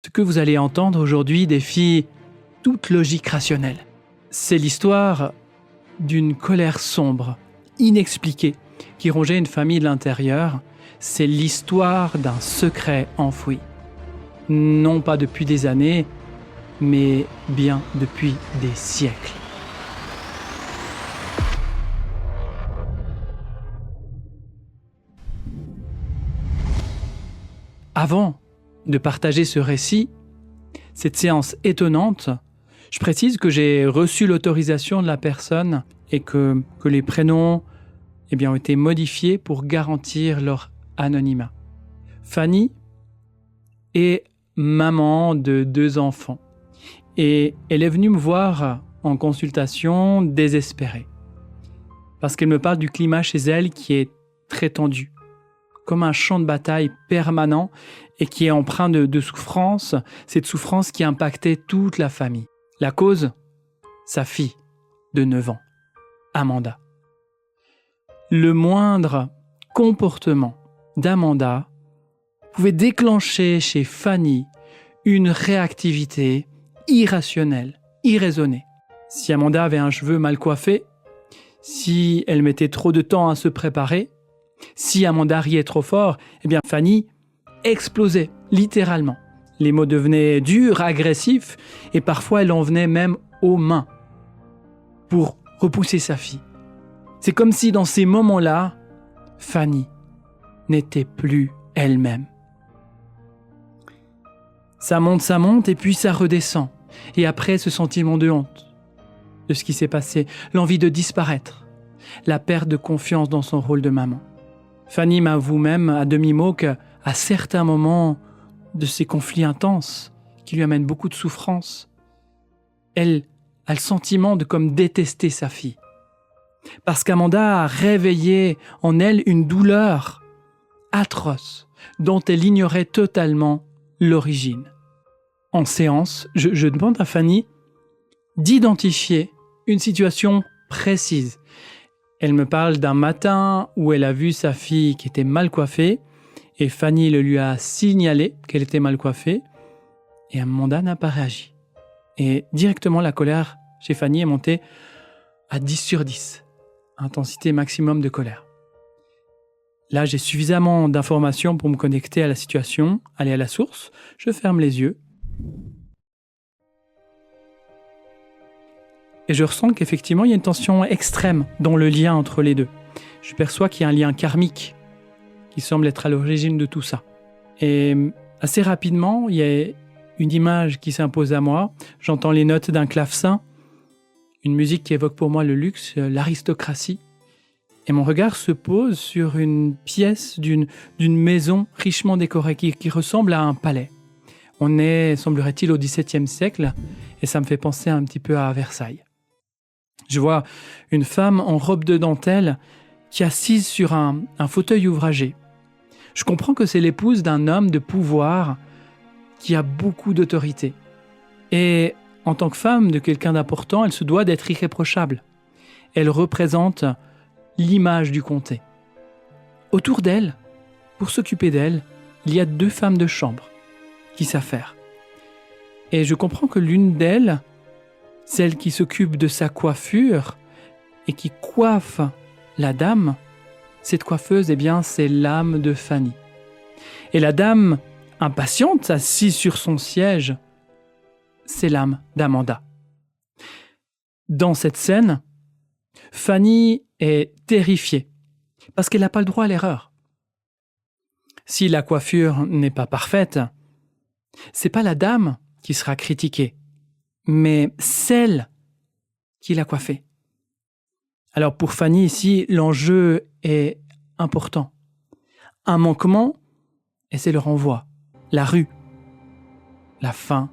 Ce que vous allez entendre aujourd'hui défie toute logique rationnelle. C'est l'histoire d'une colère sombre, inexpliquée, qui rongeait une famille de l'intérieur. C'est l'histoire d'un secret enfoui. Non pas depuis des années, mais bien depuis des siècles. Avant de partager ce récit, cette séance étonnante, je précise que j'ai reçu l'autorisation de la personne et que les prénoms ont été modifiés pour garantir leur anonymat. Fanny est maman de 2 enfants et elle est venue me voir en consultation désespérée parce qu'elle me parle du climat chez elle qui est très tendu, comme un champ de bataille permanent et qui est empreint de souffrance, cette souffrance qui impactait toute la famille. La cause, sa fille de 9 ans, Amanda. Le moindre comportement d'Amanda pouvait déclencher chez Fanny une réactivité irrationnelle, irraisonnée. Si Amanda avait un cheveu mal coiffé, si elle mettait trop de temps à se préparer, si Amanda riait trop fort, Fanny explosait littéralement. Les mots devenaient durs, agressifs, et parfois elle en venait même aux mains pour repousser sa fille. C'est comme si dans ces moments-là, Fanny n'était plus elle-même. Ça monte, et puis ça redescend. Et après, ce sentiment de honte de ce qui s'est passé, l'envie de disparaître, la perte de confiance dans son rôle de maman. Fanny m'avoue même à demi-mot qu'à certains moments de ces conflits intenses qui lui amènent beaucoup de souffrance, elle a le sentiment de comme détester sa fille. Parce qu'Amanda a réveillé en elle une douleur atroce dont elle ignorait totalement l'origine. En séance, je demande à Fanny d'identifier une situation précise. Elle me parle d'un matin où elle a vu sa fille qui était mal coiffée et Fanny le lui a signalé qu'elle était mal coiffée et Amanda n'a pas réagi. Et directement la colère chez Fanny est montée à 10 sur 10, intensité maximum de colère. Là, j'ai suffisamment d'informations pour me connecter à la situation, aller à la source, je ferme les yeux et je ressens qu'effectivement, il y a une tension extrême dans le lien entre les deux. Je perçois qu'il y a un lien karmique qui semble être à l'origine de tout ça. Et assez rapidement, il y a une image qui s'impose à moi. J'entends les notes d'un clavecin, une musique qui évoque pour moi le luxe, l'aristocratie. Et mon regard se pose sur une pièce d'une maison richement décorée qui ressemble à un palais. On est, semblerait-il, au XVIIe siècle et ça me fait penser un petit peu à Versailles. Je vois une femme en robe de dentelle qui est assise sur un fauteuil ouvragé. Je comprends que c'est l'épouse d'un homme de pouvoir qui a beaucoup d'autorité. Et en tant que femme de quelqu'un d'important, elle se doit d'être irréprochable. Elle représente l'image du comté. Autour d'elle, pour s'occuper d'elle, il y a 2 femmes de chambre qui s'affairent. Et je comprends que l'une d'elles, celle qui s'occupe de sa coiffure et qui coiffe la dame, cette coiffeuse, c'est l'âme de Fanny. Et la dame, impatiente, assise sur son siège, c'est l'âme d'Amanda. Dans cette scène, Fanny est terrifiée parce qu'elle n'a pas le droit à l'erreur. Si la coiffure n'est pas parfaite, c'est pas la dame qui sera critiquée, mais celle qui l'a coiffée. Alors pour Fanny ici, l'enjeu est important. Un manquement, et c'est le renvoi, la rue, la faim.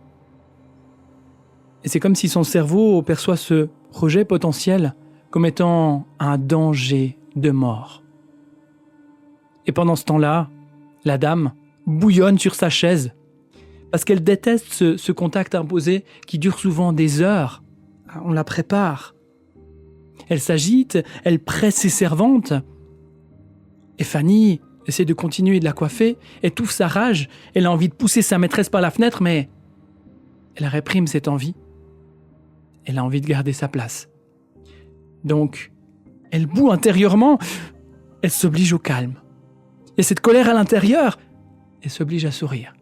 Et c'est comme si son cerveau perçoit ce rejet potentiel comme étant un danger de mort. Et pendant ce temps-là, la dame bouillonne sur sa chaise parce qu'elle déteste ce contact imposé qui dure souvent des heures. On la prépare. Elle s'agite, elle presse ses servantes. Et Fanny, essaie de continuer de la coiffer, étouffe sa rage, elle a envie de pousser sa maîtresse par la fenêtre, mais elle réprime cette envie. Elle a envie de garder sa place. Donc, elle bout intérieurement, elle s'oblige au calme. Et cette colère à l'intérieur, elle s'oblige à sourire.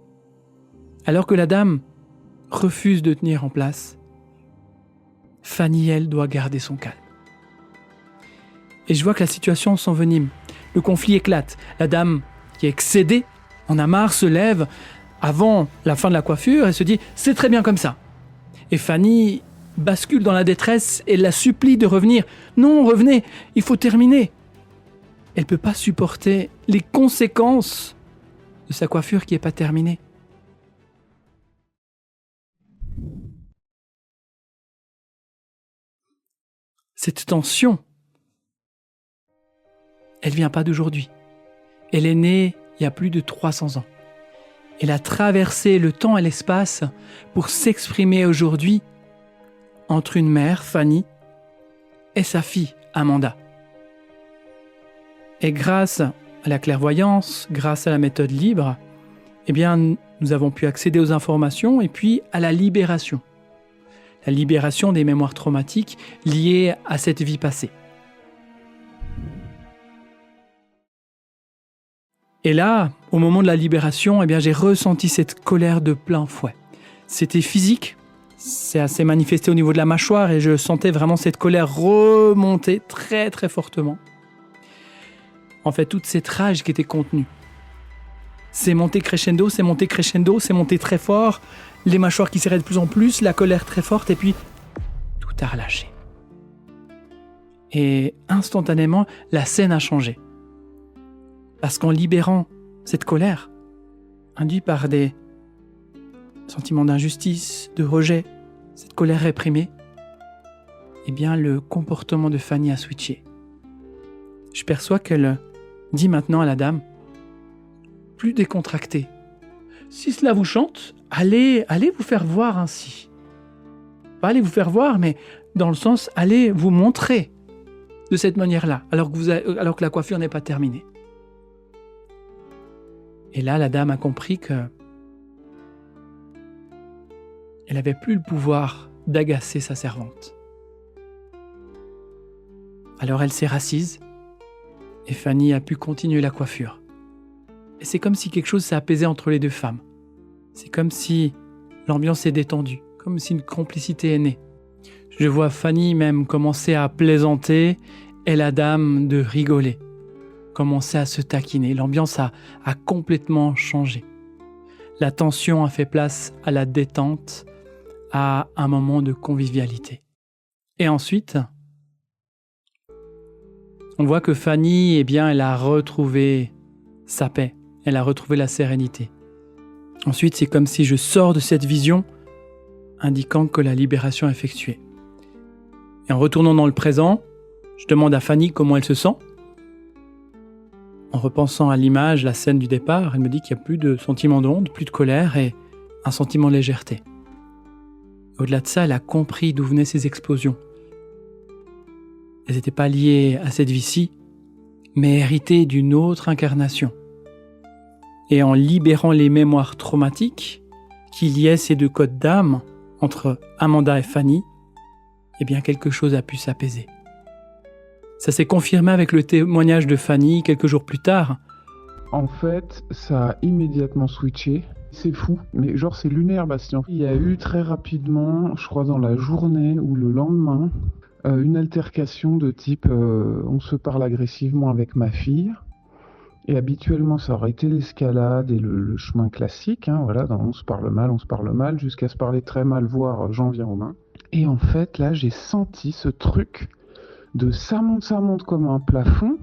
Alors que la dame refuse de tenir en place, Fanny, elle, doit garder son calme. Et je vois que la situation s'envenime. Le conflit éclate. La dame, qui est excédée, en a marre, se lève avant la fin de la coiffure et se dit « c'est très bien comme ça ». Et Fanny bascule dans la détresse et la supplie de revenir. « Non, revenez, il faut terminer ». Elle ne peut pas supporter les conséquences de sa coiffure qui n'est pas terminée. Cette tension, elle ne vient pas d'aujourd'hui. Elle est née il y a plus de 300 ans. Elle a traversé le temps et l'espace pour s'exprimer aujourd'hui entre une mère, Fanny, et sa fille, Amanda. Et grâce à la clairvoyance, grâce à la méthode libre, eh bien, nous avons pu accéder aux informations et puis à la libération. La libération des mémoires traumatiques liées à cette vie passée. Et là, au moment de la libération, eh bien, j'ai ressenti cette colère de plein fouet. C'était physique, c'est assez manifesté au niveau de la mâchoire et je sentais vraiment cette colère remonter très très fortement. En fait, toute cette rage qui était contenue. C'est monté crescendo, c'est monté crescendo, c'est monté très fort, les mâchoires qui serraient de plus en plus, la colère très forte et puis tout a relâché. Et instantanément, la scène a changé. Parce qu'en libérant cette colère, induite par des sentiments d'injustice, de rejet, cette colère réprimée, eh bien le comportement de Fanny a switché. Je perçois qu'elle dit maintenant à la dame, plus décontractée, si cela vous chante, allez vous faire voir ainsi. Pas allez vous faire voir, mais dans le sens, allez vous montrer de cette manière-là, alors que la coiffure n'est pas terminée. Et là, la dame a compris que elle n'avait plus le pouvoir d'agacer sa servante. Alors elle s'est rassise et Fanny a pu continuer la coiffure. Et c'est comme si quelque chose s'est apaisé entre les deux femmes. C'est comme si l'ambiance s'est détendue, comme si une complicité est née. Je vois Fanny même commencer à plaisanter et la dame de rigoler, commencer à se taquiner. L'ambiance a complètement changé. La tension a fait place à la détente, à un moment de convivialité. Et ensuite, on voit que Fanny, eh bien, elle a retrouvé sa paix, elle a retrouvé la sérénité. Ensuite, c'est comme si je sors de cette vision, indiquant que la libération est effectuée. Et en retournant dans le présent, je demande à Fanny comment elle se sent. En repensant à l'image, la scène du départ, elle me dit qu'il n'y a plus de sentiment d'onde, plus de colère et un sentiment de légèreté. Au-delà de ça, elle a compris d'où venaient ces explosions. Elles n'étaient pas liées à cette vie-ci, mais héritées d'une autre incarnation. Et en libérant les mémoires traumatiques qui liaient ces deux codes d'âme entre Amanda et Fanny, eh bien quelque chose a pu s'apaiser. Ça s'est confirmé avec le témoignage de Fanny quelques jours plus tard. En fait, ça a immédiatement switché. C'est fou, mais genre c'est lunaire, Bastien. Il y a eu très rapidement, je crois dans la journée ou le lendemain, une altercation de type on se parle agressivement avec ma fille. Et habituellement, ça aurait été l'escalade et le chemin classique, hein, voilà, on se parle mal, jusqu'à se parler très mal, voire j'en viens aux mains. Et en fait, là, j'ai senti ce truc de ça monte comme un plafond,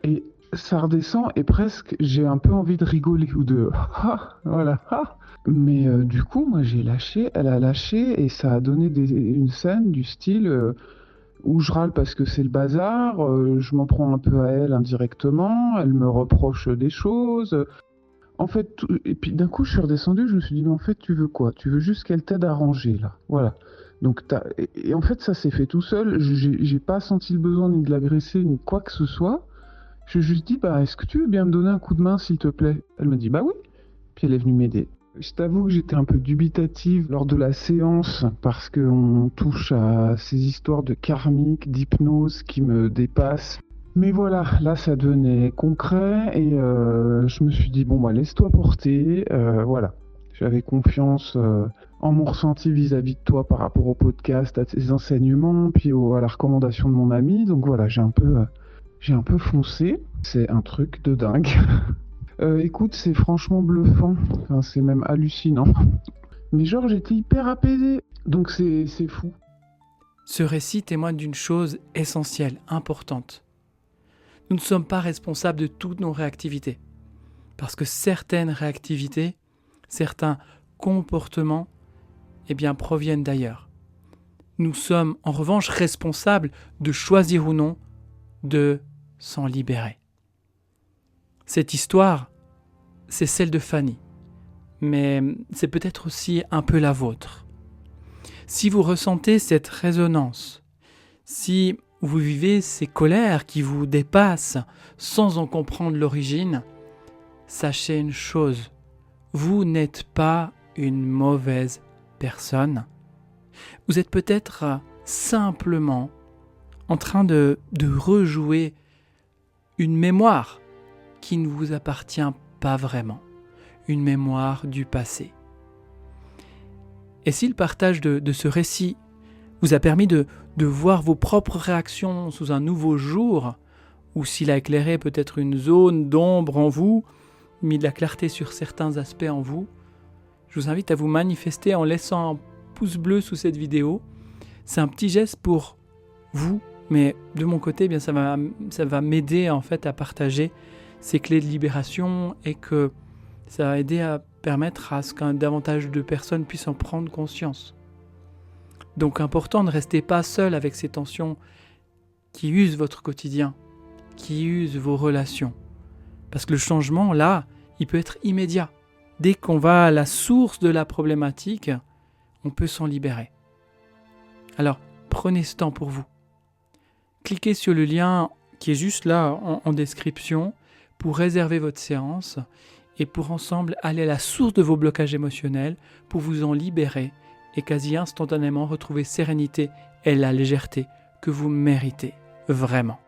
et ça redescend, et presque, j'ai un peu envie de rigoler, ou de voilà, Mais du coup, moi, j'ai lâché, elle a lâché, et ça a donné une scène du style... où je râle parce que c'est le bazar, je m'en prends un peu à elle indirectement, elle me reproche des choses. En fait, et puis d'un coup, je suis redescendu, je me suis dit, mais en fait, tu veux quoi? Tu veux juste qu'elle t'aide à ranger, là. Voilà. Donc, et en fait, ça s'est fait tout seul. J'ai pas senti le besoin ni de l'agresser, ni quoi que ce soit. Je lui ai juste dit, bah, est-ce que tu veux bien me donner un coup de main, s'il te plaît? Elle m'a dit, bah oui. Puis elle est venue m'aider. Je t'avoue que j'étais un peu dubitative lors de la séance parce qu'on touche à ces histoires de karmique, d'hypnose qui me dépassent. Mais voilà, là ça devenait concret et je me suis dit, bon bah laisse-toi porter, voilà. J'avais confiance en mon ressenti vis-à-vis de toi par rapport au podcast, à tes enseignements, puis à la recommandation de mon ami. Donc voilà, j'ai un peu foncé. C'est un truc de dingue. Écoute, c'est franchement bluffant. Enfin, c'est même hallucinant. Mais genre, j'étais hyper apaisé. Donc c'est fou. Ce récit témoigne d'une chose essentielle, importante. Nous ne sommes pas responsables de toutes nos réactivités. Parce que certaines réactivités, certains comportements, proviennent d'ailleurs. Nous sommes en revanche responsables de choisir ou non de s'en libérer. Cette histoire, c'est celle de Fanny, mais c'est peut-être aussi un peu la vôtre. Si vous ressentez cette résonance, si vous vivez ces colères qui vous dépassent sans en comprendre l'origine, sachez une chose, vous n'êtes pas une mauvaise personne. Vous êtes peut-être simplement en train de rejouer une mémoire qui ne vous appartient pas vraiment, une mémoire du passé. Et si le partage de ce récit vous a permis de voir vos propres réactions sous un nouveau jour, ou s'il a éclairé peut-être une zone d'ombre en vous, mis de la clarté sur certains aspects en vous, je vous invite à vous manifester en laissant un pouce bleu sous cette vidéo. C'est un petit geste pour vous, mais de mon côté, ça va m'aider en fait à partager ces clés de libération et que ça va aider à permettre à ce qu'un davantage de personnes puissent en prendre conscience. Donc important, ne restez pas seul avec ces tensions qui usent votre quotidien, qui usent vos relations. Parce que le changement, là, il peut être immédiat. Dès qu'on va à la source de la problématique, on peut s'en libérer. Alors, prenez ce temps pour vous. Cliquez sur le lien qui est juste là en description pour réserver votre séance et pour ensemble aller à la source de vos blocages émotionnels pour vous en libérer et quasi instantanément retrouver sérénité et la légèreté que vous méritez vraiment.